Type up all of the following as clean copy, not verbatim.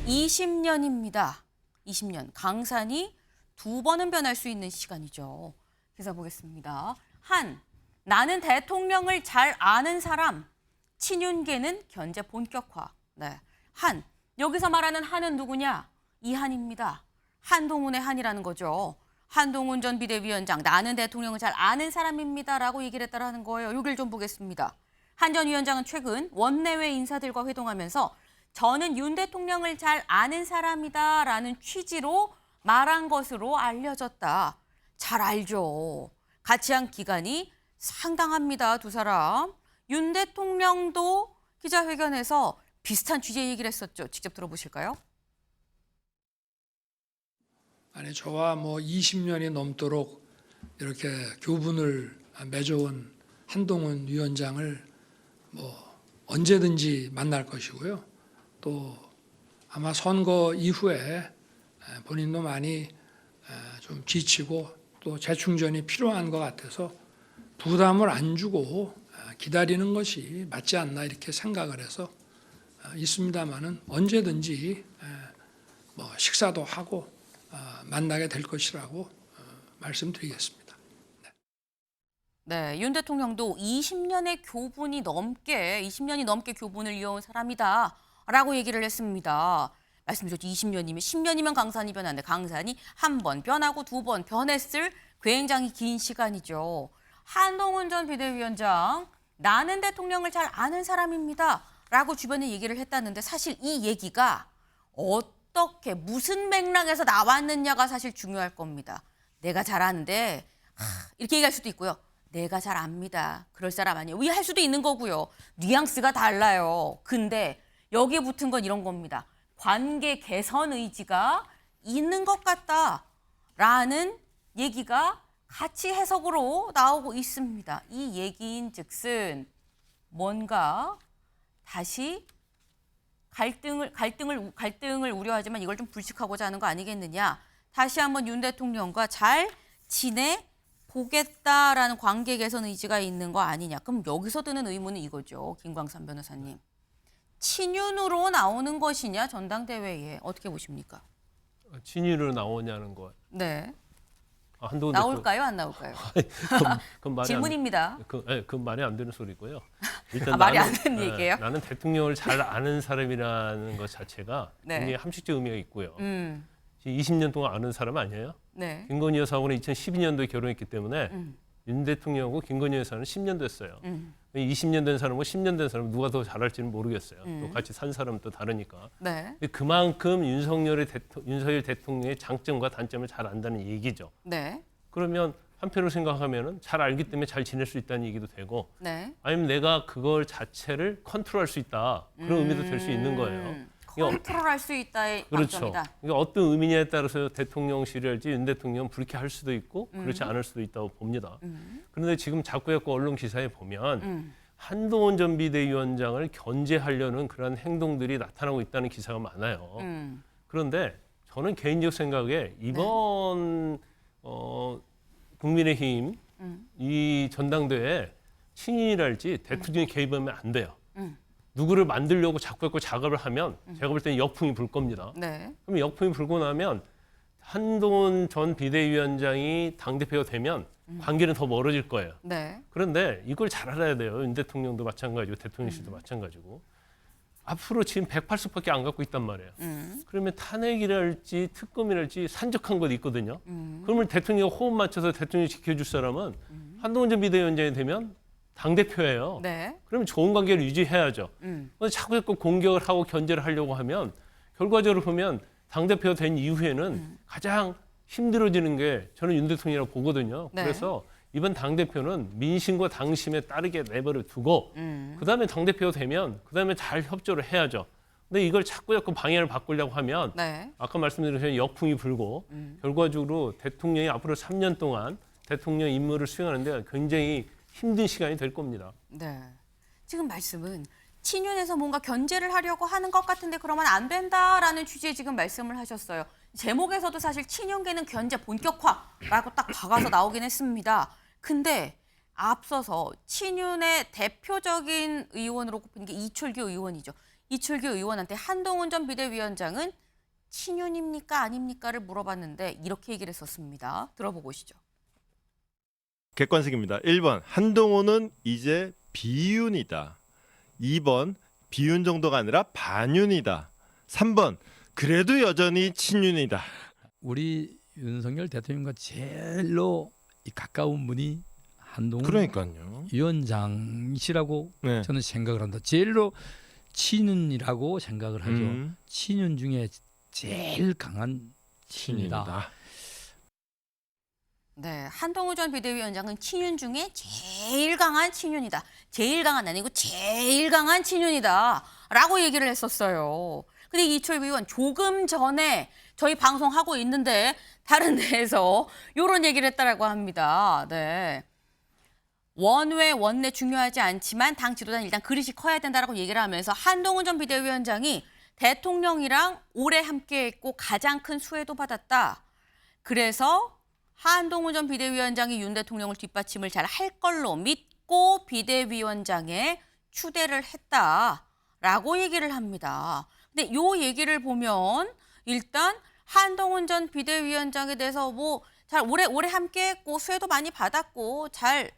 20년입니다. 20년. 강산이 두 번은 변할 수 있는 시간이죠. 기사 보겠습니다. 한, 나는 대통령을 잘 아는 사람. 친윤계는 견제 본격화. 네. 한, 여기서 말하는 한은 누구냐? 이한입니다. 한동훈의 한이라는 거죠. 한동훈 전 비대위원장, 나는 대통령을 잘 아는 사람입니다라고 얘기를 했다라는 거예요. 여길 좀 보겠습니다. 한 전 위원장은 최근 원내외 인사들과 회동하면서 저는 윤 대통령을 잘 아는 사람이다라는 취지로 말한 것으로 알려졌다. 잘 알죠. 같이 한 기간이 상당합니다. 두 사람. 윤 대통령도 기자회견에서 비슷한 취지의 얘기를 했었죠. 직접 들어보실까요? 아니 저와 20년이 넘도록 이렇게 교분을 맺어온 한동훈 위원장을 언제든지 만날 것이고요. 또 아마 선거 이후에 본인도 많이 좀 지치고 또 재충전이 필요한 것 같아서 부담을 안 주고 기다리는 것이 맞지 않나 이렇게 생각을 해서 있습니다만은 언제든지 식사도 하고 만나게 될 것이라고 말씀드리겠습니다. 네, 윤 대통령도 20년이 넘게 교분을 이어온 사람이다라고 얘기를 했습니다. 말씀드렸죠. 20년이면 10년이면 강산이 변하는데 강산이 한 번 변하고 두 번 변했을 굉장히 긴 시간이죠. 한동훈 전 비대위원장, 나는 대통령을 잘 아는 사람입니다. 라고 주변에 얘기를 했다는데 사실 이 얘기가 어떻게 무슨 맥락에서 나왔느냐가 사실 중요할 겁니다. 내가 잘 아는데 이렇게 얘기할 수도 있고요. 내가 잘 압니다. 그럴 사람 아니에요. 할 수도 있는 거고요. 뉘앙스가 달라요. 근데 여기에 붙은 건 이런 겁니다. 관계 개선 의지가 있는 것 같다라는 얘기가 같이 해석으로 나오고 있습니다. 이 얘기인 즉슨 뭔가 다시 갈등을 우려하지만 이걸 좀 불식하고자 하는 거 아니겠느냐. 다시 한번 윤 대통령과 잘 지내보겠다라는 관계 개선 의지가 있는 거 아니냐. 그럼 여기서 드는 의문은 이거죠. 김광삼 변호사님. 친윤으로 나오는 것이냐 전당대회에 어떻게 보십니까? 친윤으로 나오냐는 거. 네. 한동훈 나올까요? 안 나올까요? 그건 말이 질문입니다. 그건 말이 안 되는 소리고요. 일단 말이 안 되는 얘기예요? 나는 대통령을 잘 아는 사람이라는 것 자체가 네. 굉장히 함식적 의미가 있고요. 20년 동안 아는 사람 아니에요? 네. 김건희 여사하고는 2012년도에 결혼했기 때문에 윤 대통령하고 김건희 여사는 10년 됐어요. 20년 된 사람하고 10년 된 사람 누가 더 잘할지는 모르겠어요. 또 같이 산 사람은 또 다르니까. 네. 근데 그만큼 윤석열 대통령의 장점과 단점을 잘 안다는 얘기죠. 네. 그러면 한편으로 생각하면은 잘 알기 때문에 잘 지낼 수 있다는 얘기도 되고, 네. 아니면 내가 그걸 자체를 컨트롤할 수 있다 그런 의미도 될 수 있는 거예요. 컨트롤할 수 있다의 그렇죠. 방점이다. 그러니까 어떤 의미냐에 따라서 대통령실이랄지 윤 대통령 불쾌할 수도 있고 그렇지 않을 수도 있다고 봅니다. 그런데 지금 자꾸 언론 기사에 보면 한동훈 전 비대위원장을 견제하려는 그런 행동들이 나타나고 있다는 기사가 많아요. 그런데 저는 개인적 생각에 이번 국민의힘 이 전당대회에 친인이랄지 대통령이 개입하면 안 돼요. 누구를 만들려고 자꾸 작업을 하면 제가 볼 때는 역풍이 불 겁니다. 네. 그럼 역풍이 불고 나면 한동훈 전 비대위원장이 당대표가 되면 관계는 더 멀어질 거예요. 네. 그런데 이걸 잘 알아야 돼요. 윤 대통령도 마찬가지고 대통령실도 마찬가지고. 앞으로 지금 108석밖에 안 갖고 있단 말이에요. 그러면 탄핵이랄지 특검이랄지 산적한 것 있거든요. 그러면 대통령 호흡 맞춰서 대통령 지켜줄 사람은 한동훈 전 비대위원장이 되면 당대표예요. 네. 그러면 좋은 관계를 유지해야죠. 자꾸 공격을 하고 견제를 하려고 하면 결과적으로 보면 당대표가 된 이후에는 가장 힘들어지는 게 저는 윤 대통령이라고 보거든요. 네. 그래서 이번 당대표는 민심과 당심에 따르게 내버려 두고 그다음에 당대표가 되면 그다음에 잘 협조를 해야죠. 근데 이걸 자꾸 방향을 바꾸려고 하면 네. 아까 말씀드린 것처럼 역풍이 불고 결과적으로 대통령이 앞으로 3년 동안 대통령 임무를 수행하는데 굉장히 힘든 시간이 될 겁니다. 네. 지금 말씀은 친윤에서 뭔가 견제를 하려고 하는 것 같은데 그러면 안 된다라는 취지의 지금 말씀을 하셨어요. 제목에서도 사실 친윤계는 견제 본격화라고 딱 박아서 나오긴 했습니다. 근데 앞서서 친윤의 대표적인 의원으로 꼽히는 게 이철규 의원이죠. 이철규 의원한테 한동훈 전 비대위원장은 친윤입니까 아닙니까를 물어봤는데 이렇게 얘기를 했었습니다. 들어보고 오시죠. 객관식입니다. 1번 한동훈은 이제 비윤이다. 2번 비윤 정도가 아니라 반윤이다. 3번 그래도 여전히 친윤이다. 우리 윤석열 대통령과 제일로 이 가까운 분이 한동훈 그러니까요. 위원장이시라고 네. 저는 생각을 한다. 제일로 친윤이라고 생각을 하죠. 친윤 중에 제일 강한 친이다. 친윤이다. 네, 한동훈 전 비대위원장은 친윤 중에 제일 강한 친윤이다. 제일 강한 아니고 제일 강한 친윤이다. 라고 얘기를 했었어요. 근데 이철규 의원 조금 전에 저희 방송하고 있는데 다른 데에서 이런 얘기를 했다라고 합니다. 네. 원외, 원내 중요하지 않지만 당 지도자는 일단 그릇이 커야 된다라고 얘기를 하면서 한동훈 전 비대위원장이 대통령이랑 오래 함께했고 가장 큰 수혜도 받았다. 그래서 한동훈 전 비대위원장이 윤 대통령을 뒷받침을 잘 할 걸로 믿고 비대위원장에 추대를 했다라고 얘기를 합니다. 근데 요 얘기를 보면 일단 한동훈 전 비대위원장에 대해서 뭐 잘 오래 함께했고 수혜도 많이 받았고 잘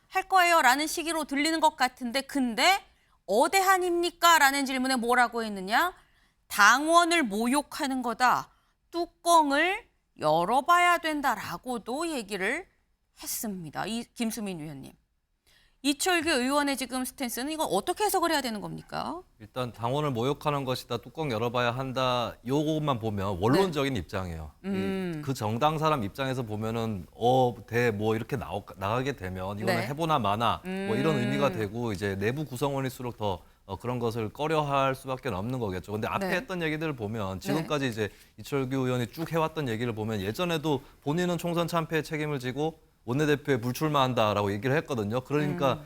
할 거예요라는 식으로 들리는 것 같은데 근데 어대한입니까? 라는 질문에 뭐라고 했느냐? 당원을 모욕하는 거다. 뚜껑을 열어봐야 된다라고도 얘기를 했습니다. 이 김수민 위원님. 이철규 의원의 지금 스탠스는 이거 어떻게 해석을 해야 되는 겁니까? 일단 당원을 모욕하는 것이다. 뚜껑 열어봐야 한다. 요것만 보면 원론적인 입장이에요. 그 정당 사람 입장에서 보면은 대 뭐 이렇게 나가게 되면 이거는 네. 해보나 마나 뭐 이런 의미가 되고 이제 내부 구성원일수록 더 그런 것을 꺼려할 수밖에 없는 거겠죠. 근데 앞에 네. 했던 얘기들을 보면 지금까지 이제 이철규 의원이 쭉 해왔던 얘기를 보면 예전에도 본인은 총선 참패에 책임을 지고 원내대표에 불출마한다라고 얘기를 했거든요. 그러니까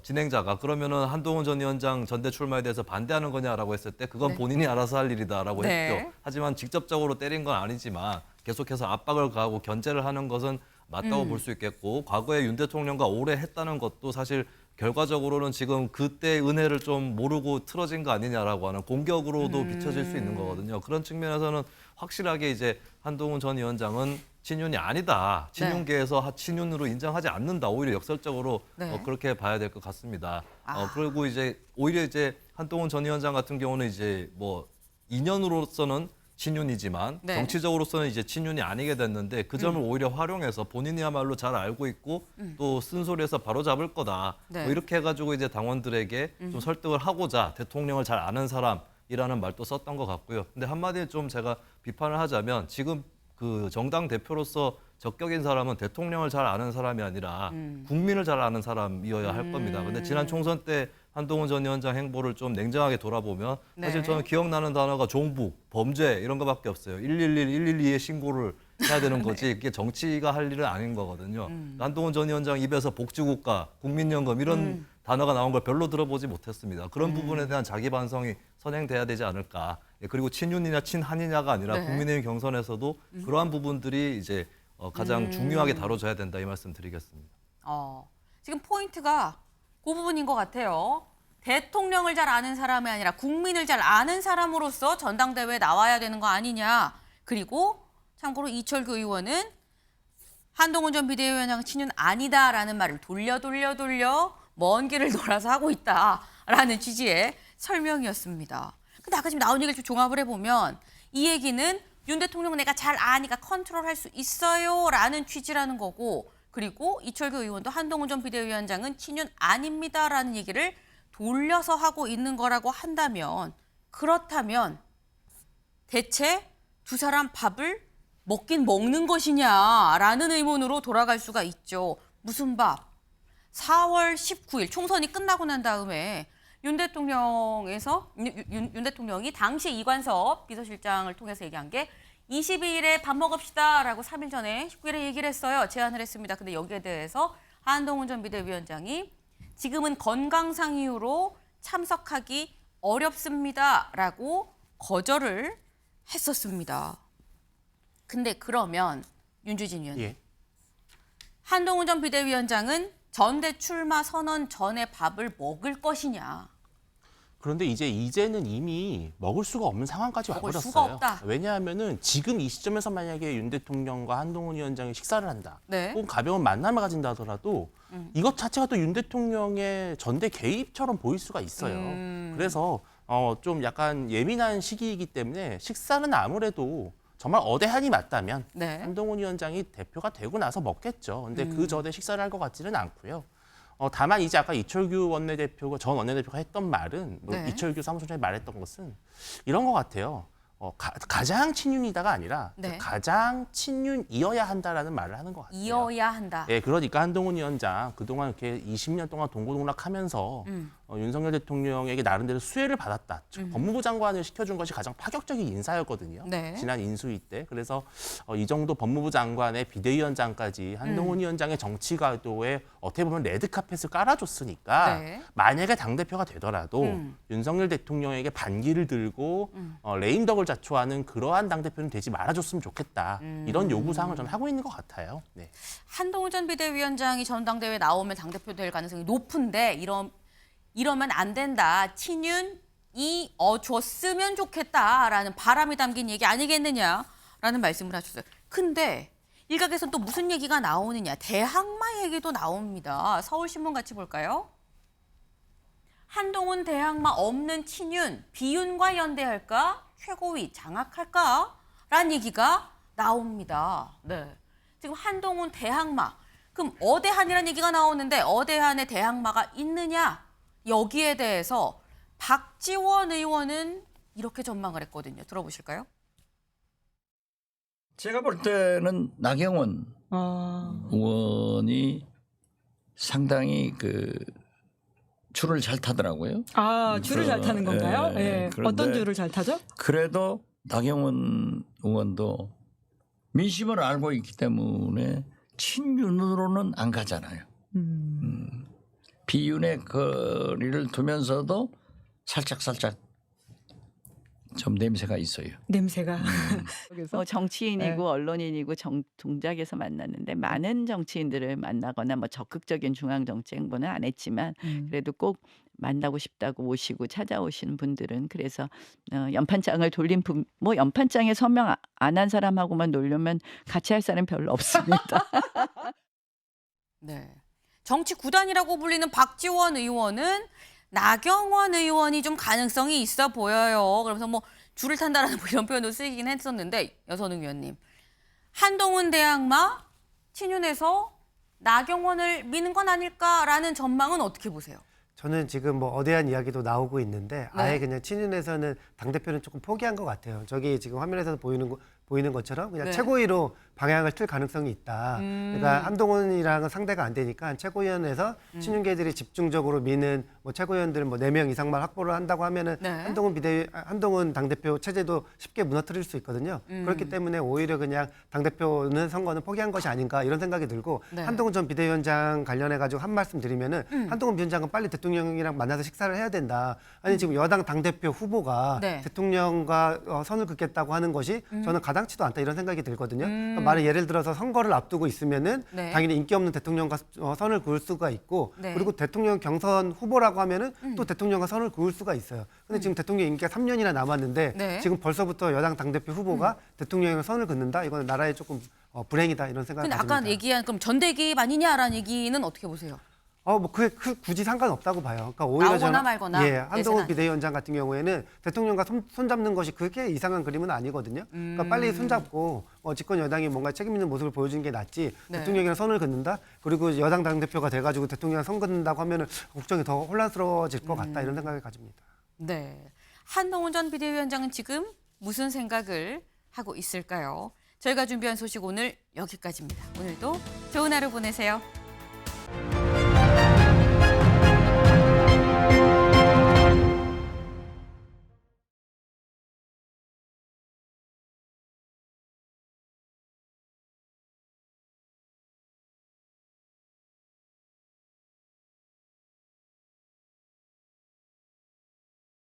진행자가 그러면은 한동훈 전 위원장 전대 출마에 대해서 반대하는 거냐라고 했을 때 그건 네. 본인이 알아서 할 일이다라고 네. 했죠. 하지만 직접적으로 때린 건 아니지만 계속해서 압박을 가하고 견제를 하는 것은 맞다고 볼 수 있겠고 과거에 윤 대통령과 오래 했다는 것도 사실 결과적으로는 지금 그때 은혜를 좀 모르고 틀어진 거 아니냐라고 하는 공격으로도 비춰질 수 있는 거거든요. 그런 측면에서는 확실하게 이제 한동훈 전 위원장은 친윤이 아니다. 친윤계에서 친윤으로 인정하지 않는다. 오히려 역설적으로 네. 그렇게 봐야 될 것 같습니다. 아. 그리고 이제 오히려 이제 한동훈 전 위원장 같은 경우는 이제 뭐 인연으로서는 친윤이지만 네. 정치적으로서는 이제 친윤이 아니게 됐는데 그 점을 오히려 활용해서 본인이야말로 잘 알고 있고 또 쓴소리에서 바로 잡을 거다. 네. 뭐 이렇게 해가지고 이제 당원들에게 좀 설득을 하고자 대통령을 잘 아는 사람이라는 말도 썼던 것 같고요. 근데 한마디에 좀 제가 비판을 하자면 지금 그 정당 대표로서 적격인 사람은 대통령을 잘 아는 사람이 아니라 국민을 잘 아는 사람이어야 할 겁니다. 근데 지난 총선 때 한동훈 전 위원장 행보를 좀 냉정하게 돌아보면 사실 네. 저는 기억나는 단어가 종북, 범죄 이런 거밖에 없어요. 111, 112에 신고를 해야 되는 거지 이게 정치가 할 일은 아닌 거거든요. 한동훈 전 위원장 입에서 복지국가, 국민연금 이런 단어가 나온 걸 별로 들어보지 못했습니다. 그런 부분에 대한 자기 반성이 선행돼야 되지 않을까. 예, 그리고 친윤이냐 친한이냐가 아니라 네. 국민의힘 경선에서도 그러한 부분들이 이제 가장 중요하게 다뤄져야 된다 이 말씀 드리겠습니다. 지금 포인트가 그 부분인 것 같아요. 대통령을 잘 아는 사람이 아니라 국민을 잘 아는 사람으로서 전당대회에 나와야 되는 거 아니냐. 그리고 참고로 이철규 의원은 한동훈 전 비대위원장 친윤 아니다라는 말을 돌려 먼 길을 돌아서 하고 있다라는 취지의 설명이었습니다. 근데 아까 지금 나온 얘기를 좀 종합을 해보면 이 얘기는 윤 대통령 내가 잘 아니까 컨트롤할 수 있어요라는 취지라는 거고 그리고 이철규 의원도 한동훈 전 비대위원장은 친윤 아닙니다라는 얘기를 돌려서 하고 있는 거라고 한다면 그렇다면 대체 두 사람 밥을 먹긴 먹는 것이냐라는 의문으로 돌아갈 수가 있죠. 무슨 밥? 4월 19일 총선이 끝나고 난 다음에 윤 대통령이 당시 이관섭 비서실장을 통해서 얘기한 게 22일에 밥 먹읍시다라고 3일 전에 19일에 얘기를 했어요. 제안을 했습니다. 근데 여기에 대해서 한동훈 전 비대위원장이 지금은 건강상 이유로 참석하기 어렵습니다라고 거절을 했었습니다. 근데 그러면 윤주진 위원님, 예. 한동훈 전 비대위원장은 전대 출마 선언 전에 밥을 먹을 것이냐? 그런데 이제는 이미 먹을 수가 없는 상황까지 먹을 와버렸어요. 수가 없다. 왜냐하면은 지금 이 시점에서 만약에 윤 대통령과 한동훈 위원장이 식사를 한다, 네. 혹은 가벼운 만남을 가진다 하더라도 이것 자체가 또 윤 대통령의 전대 개입처럼 보일 수가 있어요. 그래서 좀 약간 예민한 시기이기 때문에 식사는 아무래도 정말 어대한이 맞다면 네. 한동훈 위원장이 대표가 되고 나서 먹겠죠. 근데 그 전에 식사를 할 것 같지는 않고요. 다만 이제 아까 이철규 원내대표가 전 원내대표가 했던 말은 네. 이철규 사무총장이 말했던 것은 이런 것 같아요. 가장 친윤이다가 아니라 네. 가장 친윤이어야 한다라는 말을 하는 것 같아요. 이어야 한다. 예, 그러니까 한동훈 위원장 그동안 이렇게 20년 동안 동고동락하면서 윤석열 대통령에게 나름대로 수혜를 받았다. 즉, 법무부 장관을 시켜준 것이 가장 파격적인 인사였거든요. 네. 지난 인수위 때. 그래서 이 정도 법무부 장관의 비대위원장까지 한동훈 위원장의 정치 가도에 어떻게 보면 레드카펫을 깔아줬으니까 네. 만약에 당대표가 되더라도 윤석열 대통령에게 반기를 들고 레임덕을 자초하는 그러한 당대표는 되지 말아줬으면 좋겠다. 이런 요구사항을 저는 하고 있는 것 같아요. 네. 한동훈 전 비대위원장이 전당대회에 나오면 당대표 될 가능성이 높은데 이러면 안 된다. 친윤이 줬으면 좋겠다라는 바람이 담긴 얘기 아니겠느냐라는 말씀을 하셨어요. 근데 일각에서는 또 무슨 얘기가 나오느냐. 대항마 얘기도 나옵니다. 서울신문 같이 볼까요? 한동훈 대항마 없는 친윤, 비윤과 연대할까? 최고위 장악할까? 라는 얘기가 나옵니다. 네. 지금 한동훈 대항마. 그럼 어대한이라는 얘기가 나오는데 어대한의 대항마가 있느냐? 여기에 대해서 박지원 의원은 이렇게 전망을 했거든요. 들어보실까요? 제가 볼 때는 나경원 의원이 상당히 줄을 잘 타더라고요. 줄을 잘 타는 건가요? 예, 예. 그런데 어떤 줄을 잘 타죠? 그래도 나경원 의원도 민심을 알고 있기 때문에 친윤으로는 안 가잖아요. 비윤의 거리를 두면서도 살짝 좀 냄새가 있어요. 냄새가. 정치인이고 언론인이고 동작에서 만났는데 많은 정치인들을 만나거나 적극적인 중앙 정치 행보는 안 했지만 그래도 꼭 만나고 싶다고 오시고 찾아오시는 분들은 그래서 연판장을 돌린 연판장에 서명 안 한 사람하고만 놀려면 같이 할 사람 별로 없습니다. 네. 정치 구단이라고 불리는 박지원 의원은 나경원 의원이 좀 가능성이 있어 보여요. 그러면서 줄을 탄다라는 이런 표현도 쓰이긴 했었는데 여선웅 위원님. 한동훈 대항마 친윤에서 나경원을 미는 건 아닐까라는 전망은 어떻게 보세요? 저는 지금 어대한 이야기도 나오고 있는데 네. 아예 그냥 친윤에서는 당대표는 조금 포기한 것 같아요. 저기 지금 화면에서 보이는 것처럼 그냥 네. 최고위로 방향을 틀 가능성이 있다. 그러니까 한동훈이랑은 상대가 안 되니까 최고위원회에서 친윤계들이 집중적으로 미는 최고위원들 4명 이상만 확보를 한다고 하면은 네. 한동훈 당대표 체제도 쉽게 무너뜨릴 수 있거든요. 그렇기 때문에 오히려 그냥 당대표는 선거는 포기한 것이 아닌가 이런 생각이 들고 네. 한동훈 전 비대위원장 관련해 가지고 한 말씀 드리면은 한동훈 위원장은 빨리 대통령이랑 만나서 식사를 해야 된다. 아니 지금 여당 당대표 후보가 네. 대통령과 선을 긋겠다고 하는 것이 저는 가당치도 않다 이런 생각이 들거든요. 그러니까 말을 예를 들어서 선거를 앞두고 있으면은 네. 당연히 인기 없는 대통령과 선을 그을 수가 있고 네. 그리고 대통령 경선 후보라고 하면은 또 대통령과 선을 그을 수가 있어요. 근데 지금 대통령 임기가 3년이나 남았는데 네. 지금 벌써부터 여당 당대표 후보가 대통령과 선을 긋는다? 이거는 나라에 조금 불행이다 이런 생각을 근데 가집니다. 아까 얘기한 그럼 전대기입 아니냐라는 얘기는 어떻게 보세요? 그게 굳이 상관없다고 봐요. 그러니까 오히려 나오거나 저는 말거나, 한동훈 내세는 비대위원장 같은 경우에는 대통령과 손잡는 것이 그렇게 이상한 그림은 아니거든요. 그러니까 빨리 손잡고 집권 여당이 뭔가 책임 있는 모습을 보여주는 게 낫지. 네. 대통령이랑 선을 긋는다. 그리고 여당 당대표가 돼가지고 대통령이랑 선 긋는다고 하면은 국정이 더 혼란스러워질 것 같다 이런 생각을 가집니다. 네. 한동훈 전 비대위원장은 지금 무슨 생각을 하고 있을까요? 저희가 준비한 소식 오늘 여기까지입니다. 오늘도 좋은 하루 보내세요.